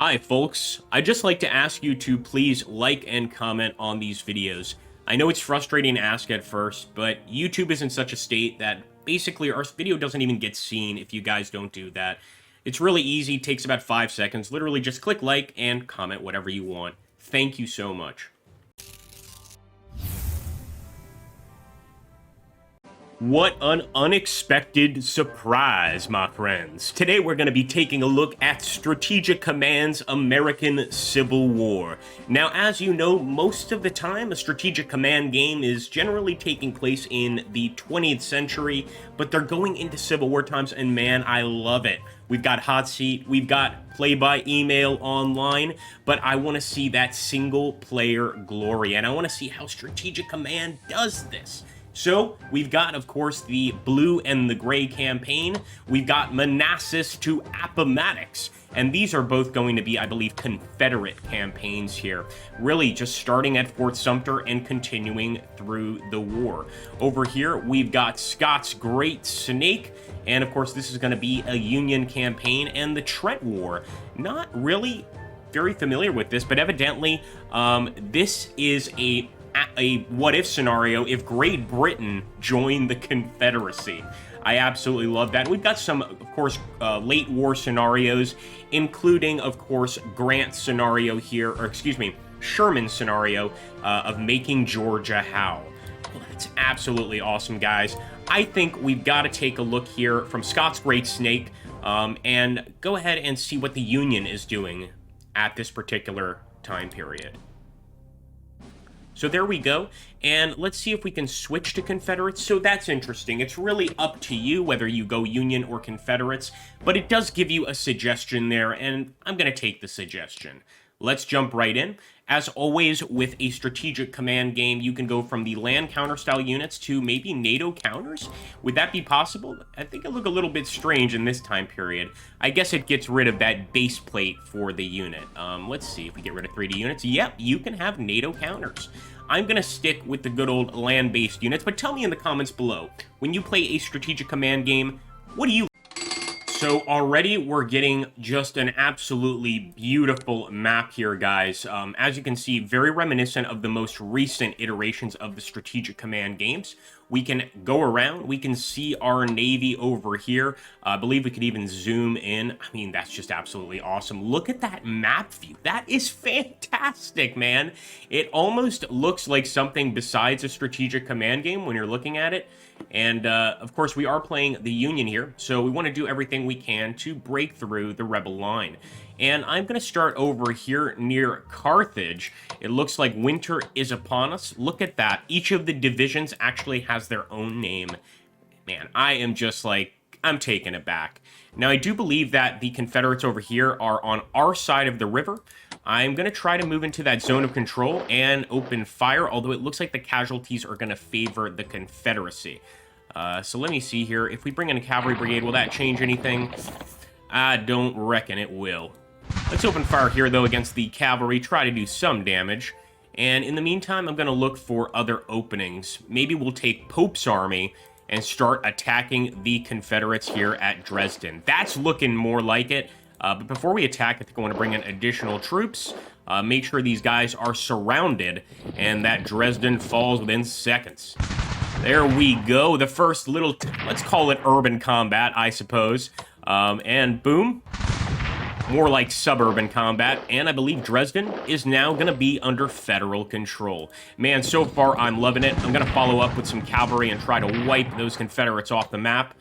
Hi folks, I'd just like to ask you to please like and comment on these videos. I know it's frustrating to ask at first, but YouTube is in such a state that basically our video doesn't even get seen if you guys don't do that. It's really easy, takes about 5 seconds, literally just click like and comment whatever you want. Thank you so much. What an unexpected surprise, my friends. Today we're going to be taking a look at Strategic Command's American Civil War. Now, as you know, most of the time a Strategic Command game is generally taking place in the 20th century, but they're going into Civil War times, and man, I love it. We've got Hot Seat, we've got play by email online, but I want to see that single player glory, and I want to see how Strategic Command does this. So, we've got, of course, the blue and the gray campaign. We've got Manassas to Appomattox. And these are both going to be, I believe, Confederate campaigns here. Really just starting at Fort Sumter and continuing through the war. Over here, we've got Scott's Great Snake. And, of course, this is going to be a Union campaign. And the Trent War. Not really very familiar with this, but evidently, this is a what-if scenario if Great Britain joined the Confederacy. I absolutely love that. We've got some, of course, late war scenarios, including, of course, Grant's scenario here, or excuse me, Sherman's scenario of making Georgia howl. Well, that's absolutely awesome, guys. I think we've got to take a look here from Scott's Great Snake and go ahead and see what the Union is doing at this particular time period. So there we go, and let's see if we can switch to Confederates. So that's interesting. It's really up to you whether you go Union or Confederates, but it does give you a suggestion there, and I'm going to take the suggestion. Let's jump right in. As always, with a Strategic Command game, you can go from the land counter-style units to maybe NATO counters. Would that be possible? I think it look a little bit strange in this time period. I guess it gets rid of that base plate for the unit. Let's see if we get rid of 3D units. Yep, you can have NATO counters. I'm going to stick with the good old land-based units, but tell me in the comments below, when you play a Strategic Command game, what do you... So already we're getting just an absolutely beautiful map here, guys. As you can see, very reminiscent of the most recent iterations of the Strategic Command games. We can go around, we can see our Navy over here. I believe we could even zoom in. I mean, that's just absolutely awesome. Look at that map view. That is fantastic, man. It almost looks like something besides a Strategic Command game when you're looking at it. And, of course, we are playing the Union here, so we want to do everything we can to break through the Rebel line. And I'm going to start over here near Carthage. It looks like winter is upon us. Look at that. Each of the divisions actually has their own name. Man, I am just like, I'm taken aback. Now, I do believe that the Confederates over here are on our side of the river. I'm going to try to move into that zone of control and open fire, although it looks like the casualties are going to favor the Confederacy. So let me see here. If we bring in a cavalry brigade, will that change anything? I don't reckon it will. Let's open fire here, though, against the cavalry, try to do some damage. And in the meantime, I'm going to look for other openings. Maybe we'll take Pope's army and start attacking the Confederates here at Dresden. That's looking more like it. But before we attack, I think I want to bring in additional troops. Make sure these guys are surrounded and that Dresden falls within seconds. There we go. The first little, let's call it urban combat, I suppose. And boom. More like suburban combat, and I believe Dresden is now going to be under federal control. Man, so far, I'm loving it. I'm going to follow up with some cavalry and try to wipe those Confederates off the map.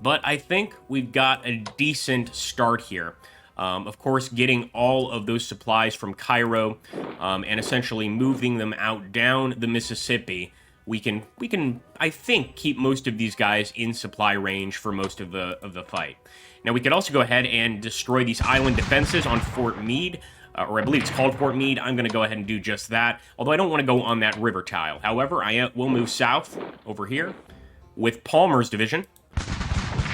But I think we've got a decent start here. Of course, getting all of those supplies from Cairo and essentially moving them out down the Mississippi. We can, I think, keep most of these guys in supply range for most of the fight. Now, we could also go ahead and destroy these island defenses on Fort Meade, or I believe it's called Fort Meade. I'm going to go ahead and do just that, although I don't want to go on that river tile. However, I will move south over here with Palmer's division,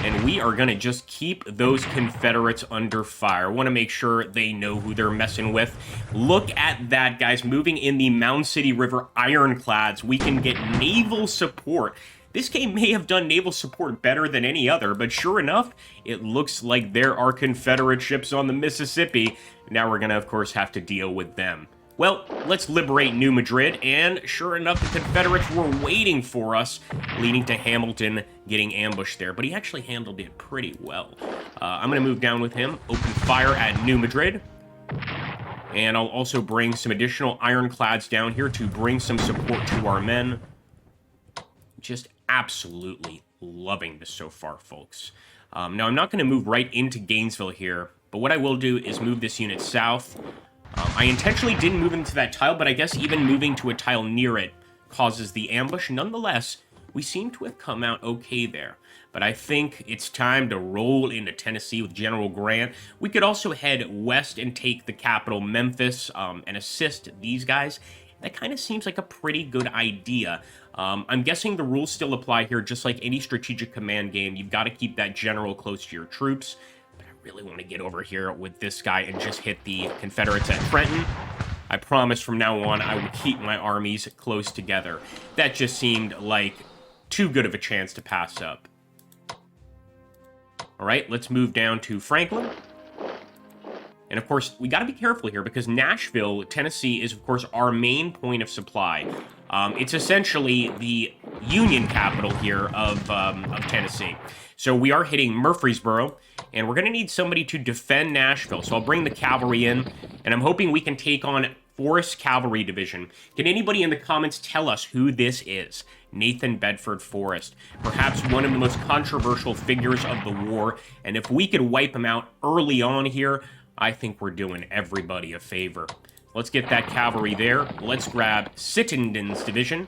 and we are going to just keep those Confederates under fire. I want to make sure they know who they're messing with. Look at that, guys. Moving in the Mound City River ironclads, we can get naval support. This game may have done naval support better than any other, but sure enough, it looks like there are Confederate ships on the Mississippi. Now we're gonna, of course, have to deal with them. Well, let's liberate New Madrid, and sure enough, the Confederates were waiting for us, leading to Hamilton getting ambushed there, but he actually handled it pretty well. I'm going to move down with him, open fire at New Madrid, and I'll also bring some additional ironclads down here to bring some support to our men. Just absolutely loving this so far, folks. Now, I'm not going to move right into Gainesville here, but what I will do is move this unit south. I intentionally didn't move into that tile, but I guess even moving to a tile near it causes the ambush. Nonetheless, we seem to have come out okay there. But I think it's time to roll into Tennessee with General Grant. We could also head west and take the capital, Memphis, and assist these guys. That kind of seems like a pretty good idea. I'm guessing the rules still apply here, just like any strategic command game. You've got to keep that general close to your troops. Really want to get over here with this guy and just hit the Confederates at Trenton. I promise from now on I will keep my armies close together. That just seemed like too good of a chance to pass up. All right, let's move down to Franklin. And of course, we got to be careful here because Nashville, Tennessee is of course our main point of supply. It's essentially the Union capital here of Tennessee. So we are hitting Murfreesboro, and we're going to need somebody to defend Nashville. So I'll bring the cavalry in, and I'm hoping we can take on Forrest Cavalry Division. Can anybody in the comments tell us who this is? Nathan Bedford Forrest. Perhaps one of the most controversial figures of the war, and if we could wipe him out early on here, I think we're doing everybody a favor. Let's get that cavalry there. Let's grab Sittenden's division.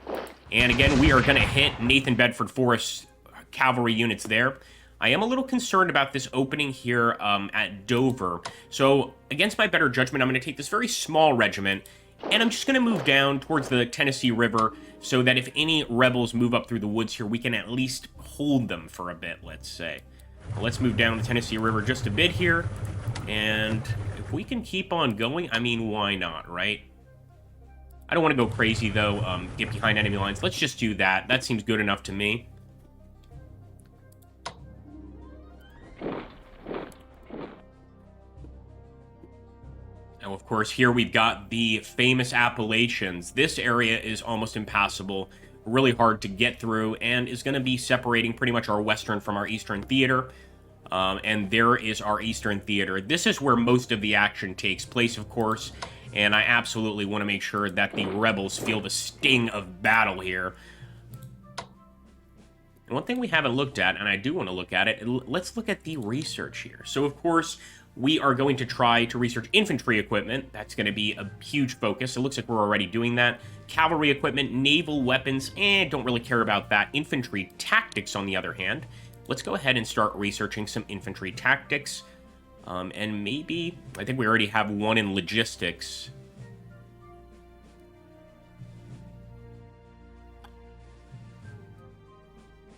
And again, we are going to hit Nathan Bedford Forrest's cavalry units there. I am a little concerned about this opening here at Dover. So, against my better judgment, I'm going to take this very small regiment, and I'm just going to move down towards the Tennessee River so that if any rebels move up through the woods here, we can at least hold them for a bit, let's say. Well, let's move down the Tennessee River just a bit here, and if we can keep on going, I mean, why not, right? I don't want to go crazy, though, get behind enemy lines. Let's just do that. That seems good enough to me. Now, of course, here we've got the famous Appalachians. This area is almost impassable, really hard to get through, and is going to be separating pretty much our western from our eastern theater. And there is our eastern theater. This is where most of the action takes place, of course, and I absolutely want to make sure that the rebels feel the sting of battle here. And one thing we haven't looked at, and I do want to look at it, let's look at the research here. So, of course, we are going to try to research infantry equipment. That's going to be a huge focus. It looks like we're already doing that. Cavalry equipment, naval weapons, don't really care about that. Infantry tactics, on the other hand. Let's go ahead and start researching some infantry tactics. And maybe, I think we already have one in logistics.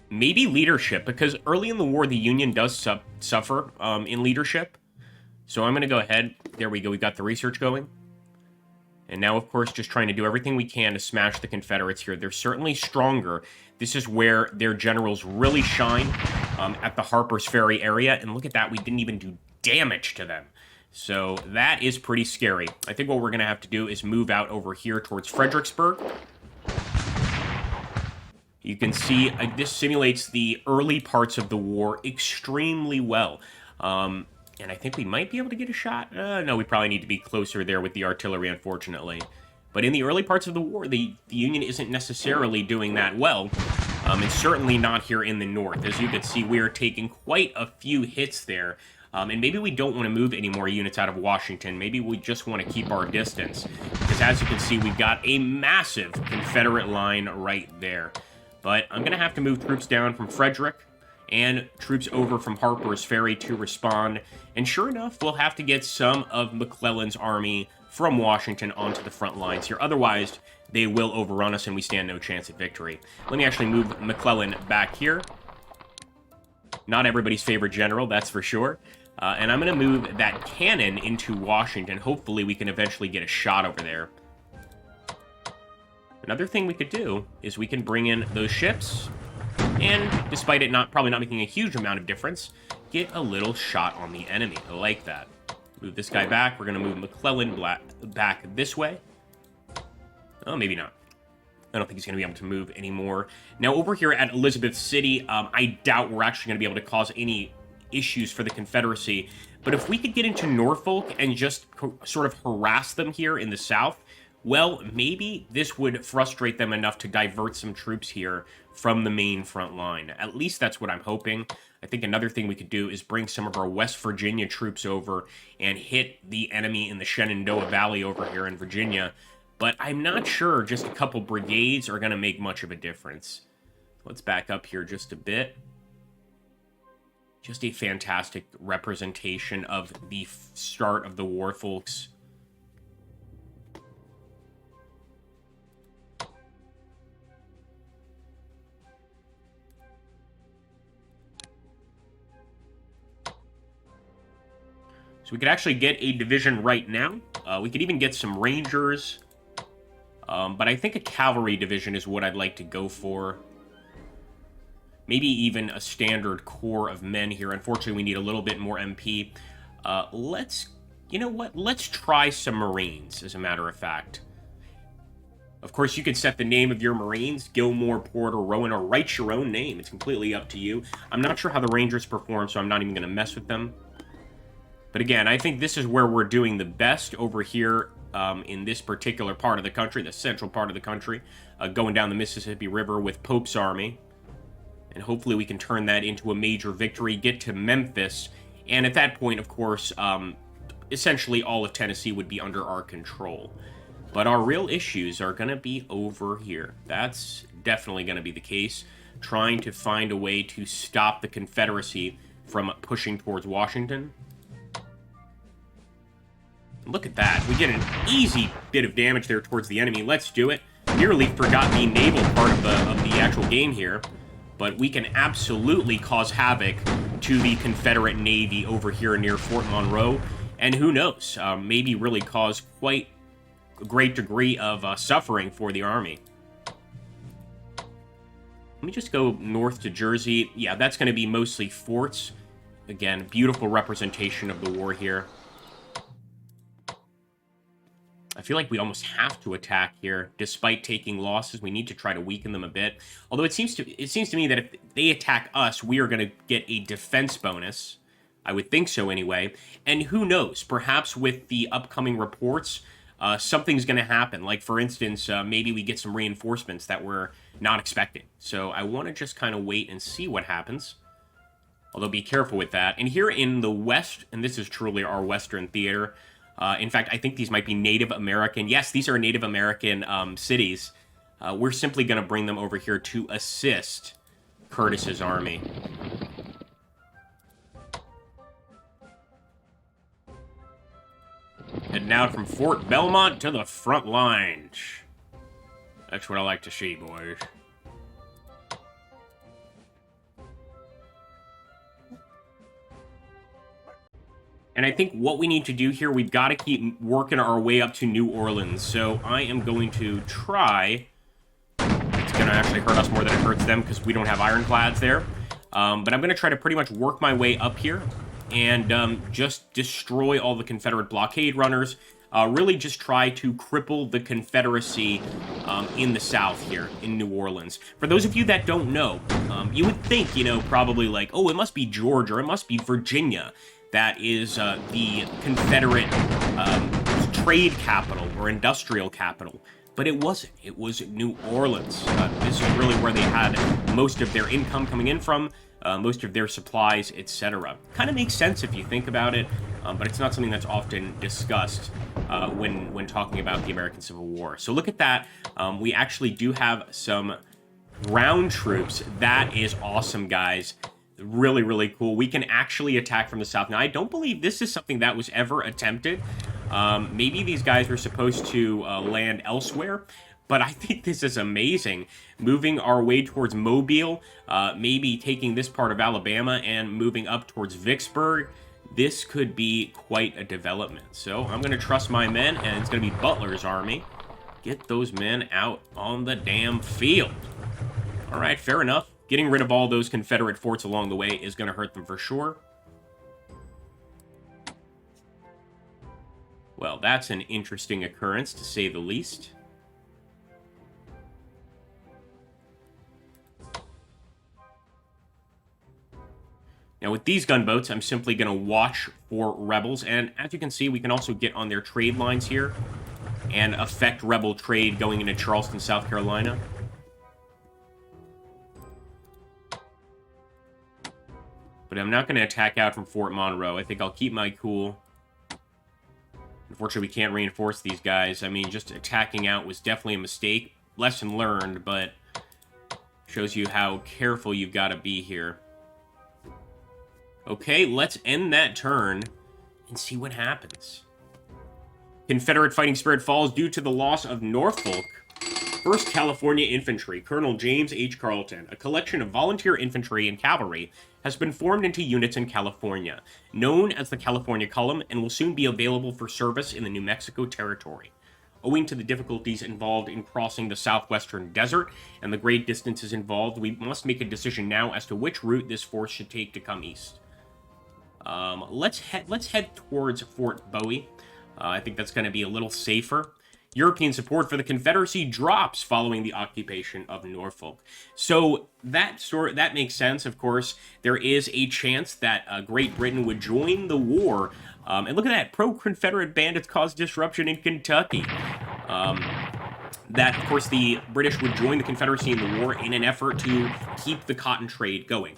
Maybe leadership, because early in the war, the Union does suffer in leadership. So I'm going to go ahead. There we go. We got the research going. And now, of course, just trying to do everything we can to smash the Confederates here. They're certainly stronger. This is where their generals really shine at the Harper's Ferry area. And look at that. We didn't even do damage to them. So that is pretty scary. I think what we're going to have to do is move out over here towards Fredericksburg. You can see this simulates the early parts of the war extremely well. And I think we might be able to get a shot. No, we probably need to be closer there with the artillery, unfortunately. But in the early parts of the war, the Union isn't necessarily doing that well. And certainly not here in the north. As you can see, we are taking quite a few hits there. And maybe we don't want to move any more units out of Washington. Maybe we just want to keep our distance. Because as you can see, we've got a massive Confederate line right there. But I'm going to have to move troops down from Frederick and troops over from Harper's Ferry to respond. And sure enough, we'll have to get some of McClellan's army from Washington onto the front lines here. Otherwise, they will overrun us and we stand no chance at victory. Let me actually move McClellan back here. Not everybody's favorite general, that's for sure. And I'm going to move that cannon into Washington. Hopefully, we can eventually get a shot over there. Another thing we could do is we can bring in those ships. And despite it probably not making a huge amount of difference, get a little shot on the enemy. I like that. Move this guy back. We're going to move McClellan back this way. Oh, maybe not. I don't think he's going to be able to move anymore. Now, over here at Elizabeth City, I doubt we're actually going to be able to cause any issues for the Confederacy. But if we could get into Norfolk and just sort of harass them here in the south, well, maybe this would frustrate them enough to divert some troops here from the main front line. At least that's what I'm hoping. I think another thing we could do is bring some of our West Virginia troops over and hit the enemy in the Shenandoah Valley over here in Virginia. But I'm not sure just a couple brigades are going to make much of a difference. Let's back up here just a bit. Just a fantastic representation of the start of the war, folks. So we could actually get a division right now. We could even get some Rangers. But I think a cavalry division is what I'd like to go for. Maybe even a standard corps of men here. Unfortunately, we need a little bit more MP. You know what? Let's try some Marines, as a matter of fact. Of course, you could set the name of your Marines, Gilmore, Porter, Rowan, or write your own name. It's completely up to you. I'm not sure how the Rangers perform, so I'm not even going to mess with them. But again, I think this is where we're doing the best over here in this particular part of the country, the central part of the country, going down the Mississippi River with Pope's army. And hopefully we can turn that into a major victory, get to Memphis, and at that point, of course, essentially all of Tennessee would be under our control. But our real issues are going to be over here. That's definitely going to be the case, trying to find a way to stop the Confederacy from pushing towards Washington. Look at that. We get an easy bit of damage there towards the enemy. Let's do it. Nearly forgot the naval part of the actual game here. But we can absolutely cause havoc to the Confederate Navy over here near Fort Monroe. And who knows, maybe really cause quite a great degree of suffering for the Army. Let me just go north to Jersey. Yeah, that's going to be mostly forts. Again, beautiful representation of the war here. I feel like we almost have to attack here, despite taking losses. We need to try to weaken them a bit. Although it seems to me that if they attack us, we are going to get a defense bonus. I would think so anyway. And who knows? Perhaps with the upcoming reports, something's going to happen. Like, for instance, maybe we get some reinforcements that we're not expecting. So I want to just kind of wait and see what happens. Although be careful with that. And here in the West, and this is truly our Western theater. In fact, I think these might be Native American. Yes, these are Native American cities. We're simply going to bring them over here to assist Curtis's army. Heading out from Fort Belmont to the front lines. That's what I like to see, boys. And I think what we need to do here, we've got to keep working our way up to New Orleans. So I am going to try. It's going to actually hurt us more than it hurts them because we don't have ironclads there. But I'm going to try to pretty much work my way up here and just destroy all the Confederate blockade runners. Really just try to cripple the Confederacy in the South here in New Orleans. For those of you that don't know, you would think, you know, probably like, oh, it must be Georgia or it must be Virginia. That is the Confederate trade capital or industrial capital. But it wasn't. It was New Orleans. This is really where they had most of their income coming in from, most of their supplies, etc. Kind of makes sense if you think about it, but it's not something that's often discussed when talking about the American Civil War. So look at that. We actually do have some ground troops. That is awesome, guys. Really, really cool. We can actually attack from the south. Now, I don't believe this is something that was ever attempted. Maybe these guys were supposed to land elsewhere, but I think this is amazing. Moving our way towards Mobile, maybe taking this part of Alabama and moving up towards Vicksburg. This could be quite a development. So I'm going to trust my men, and it's going to be Butler's army. Get those men out on the damn field. All right, fair enough. getting rid of all those Confederate forts along the way is going to hurt them for sure. Well, that's an interesting occurrence, to say the least. Now, with these gunboats, I'm simply going to watch for rebels, and as you can see, we can also get on their trade lines here and affect rebel trade going into Charleston, South Carolina. But I'm not going to attack out from Fort Monroe. I think I'll keep my cool. Unfortunately, we can't reinforce these guys. I mean, just attacking out was definitely a mistake. Lesson learned, but shows you how careful you've got to be here. Okay, let's end that turn and see what happens. Confederate fighting spirit falls due to the loss of Norfolk. 1st California Infantry, Colonel James H. Carleton, a collection of volunteer infantry and cavalry, has been formed into units in California, known as the California Column, and will soon be available for service in the New Mexico Territory. Owing to the difficulties involved in crossing the southwestern desert and the great distances involved, we must make a decision now as to which route this force should take to come east. Let's head towards Fort Bowie. I think that's going to be a little safer. European support for the Confederacy drops following the occupation of Norfolk. So that makes sense, of course. There is a chance that Great Britain would join the war. And look at that, pro-Confederate bandits caused disruption in Kentucky. That, of course, the British would join the Confederacy in the war in an effort to keep the cotton trade going.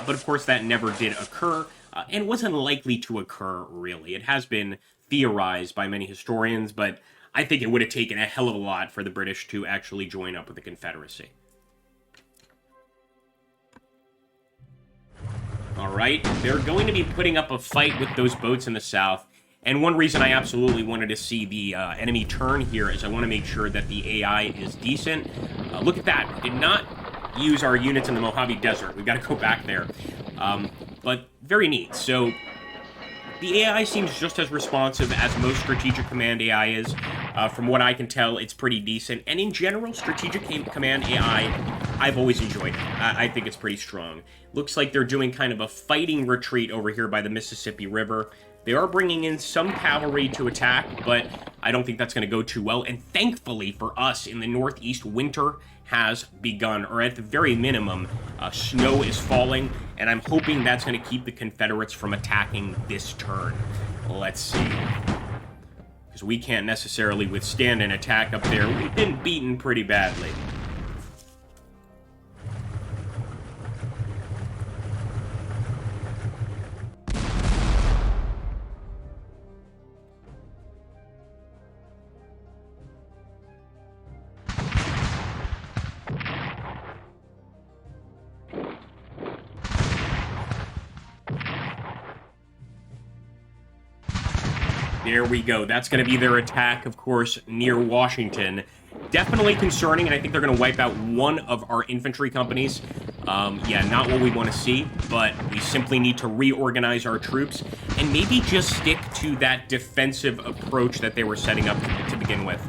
But, of course, that never did occur, and wasn't likely to occur, really. It has been theorized by many historians, but I think it would have taken a hell of a lot for the British to actually join up with the Confederacy. Alright, they're going to be putting up a fight with those boats in the south, and one reason I absolutely wanted to see the enemy turn here is I want to make sure that the AI is decent. Look at that, we did not use our units in the Mojave Desert. We've got to go back there. But very neat. So the AI seems just as responsive as most Strategic Command AI is. From what I can tell, it's pretty decent. And in general, Strategic Command AI, I've always enjoyed it. I think it's pretty strong. Looks like they're doing kind of a fighting retreat over here by the Mississippi River. They are bringing in some cavalry to attack, but I don't think that's going to go too well. And thankfully for us in the Northeast, winter has begun, or at the very minimum, snow is falling, and I'm hoping that's going to keep the Confederates from attacking this turn. Let's see. Because we can't necessarily withstand an attack up there. We've been beaten pretty badly. There we go. That's going to be their attack, of course, near Washington. Definitely concerning, and I think they're going to wipe out one of our infantry companies. Yeah, not what we want to see, but we simply need to reorganize our troops and maybe just stick to that defensive approach that they were setting up to begin with.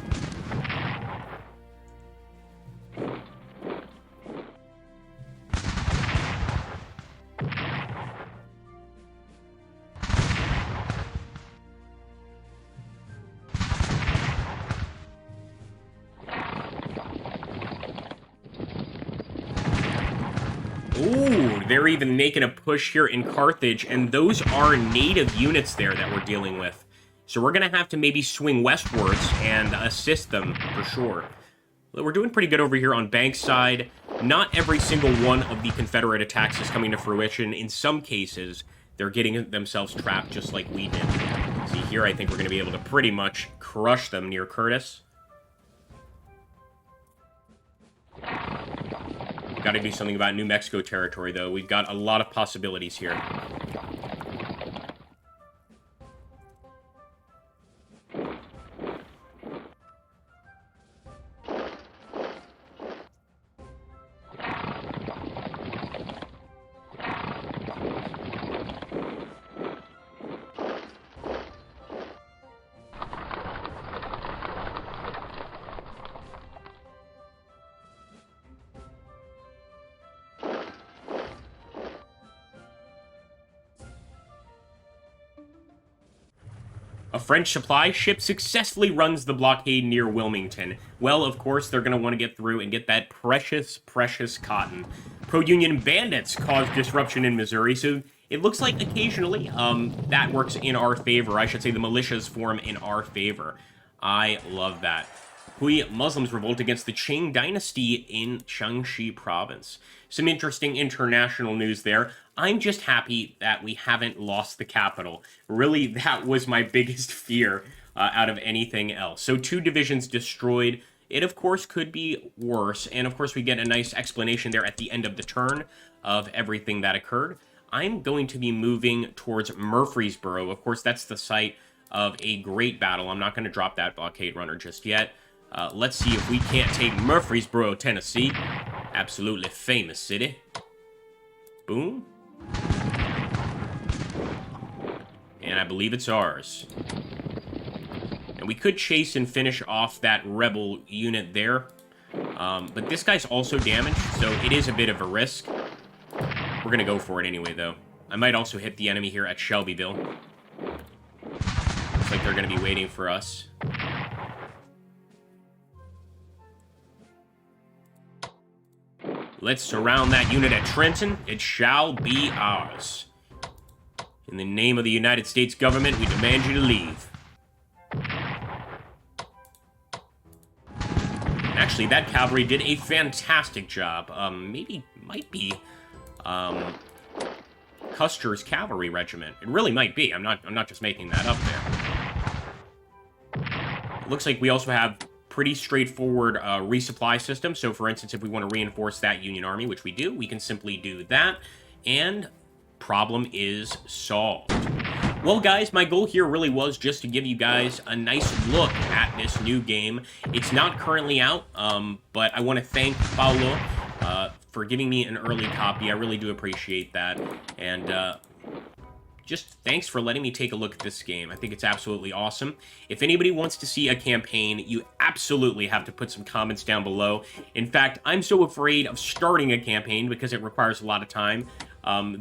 Ooh, they're even making a push here in Carthage, and those are native units there that we're dealing with. So we're going to have to maybe swing westwards and assist them, for sure. We're doing pretty good over here on Bankside. Not every single one of the Confederate attacks is coming to fruition. In some cases, they're getting themselves trapped just like we did. See, here I think we're going to be able to pretty much crush them near Curtis. Got to do something about New Mexico territory, though. We've got a lot of possibilities here. A French supply ship successfully runs the blockade near Wilmington. Well, of course, they're going to want to get through and get that precious, precious cotton. Pro-Union bandits cause disruption in Missouri, so it looks like occasionally that works in our favor. I should say the militias form in our favor. I love that. Hui Muslims revolt against the Qing dynasty in Shaanxi province. Some interesting international news there. I'm just happy that we haven't lost the capital. Really, that was my biggest fear out of anything else. So 2 divisions destroyed. It, of course, could be worse. And, of course, we get a nice explanation there at the end of the turn of everything that occurred. I'm going to be moving towards Murfreesboro. Of course, that's the site of a great battle. I'm not going to drop that blockade runner just yet. Let's see if we can't take Murfreesboro, Tennessee. Absolutely famous city. Boom. And I believe it's ours. And we could chase and finish off that rebel unit there. But this guy's also damaged, so it is a bit of a risk. We're going to go for it anyway, though. I might also hit the enemy here at Shelbyville. Looks like they're going to be waiting for us. Let's surround that unit at Trenton. It shall be ours. In the name of the United States government, we demand you to leave. Actually, that cavalry did a fantastic job. Might be Custer's cavalry regiment. It really might be. I'm not just making that up there. It looks like we also have pretty straightforward resupply system. So, for instance, if we want to reinforce that Union Army, which we do, we can simply do that, and problem is solved. Well, guys, my goal here really was just to give you guys a nice look at this new game. It's not currently out, but I want to thank Paulo for giving me an early copy. I really do appreciate that, and just thanks for letting me take a look at this game. I think it's absolutely awesome. If anybody wants to see a campaign, you absolutely have to put some comments down below. In fact, I'm so afraid of starting a campaign because it requires a lot of time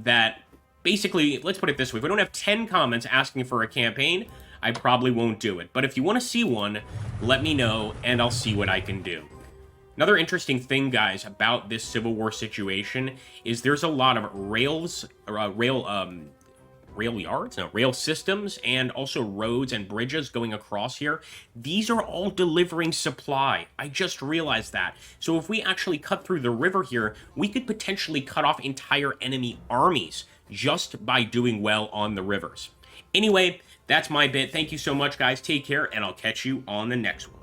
that basically, let's put it this way. If we don't have 10 comments asking for a campaign, I probably won't do it. But if you want to see one, let me know and I'll see what I can do. Another interesting thing, guys, about this Civil War situation is there's a lot of rail systems, and also roads and bridges going across here. These are all delivering supply. I just realized that. So if we actually cut through the river here, we could potentially cut off entire enemy armies just by doing well on the rivers. Anyway, that's my bit. Thank you so much, guys. Take care, and I'll catch you on the next one.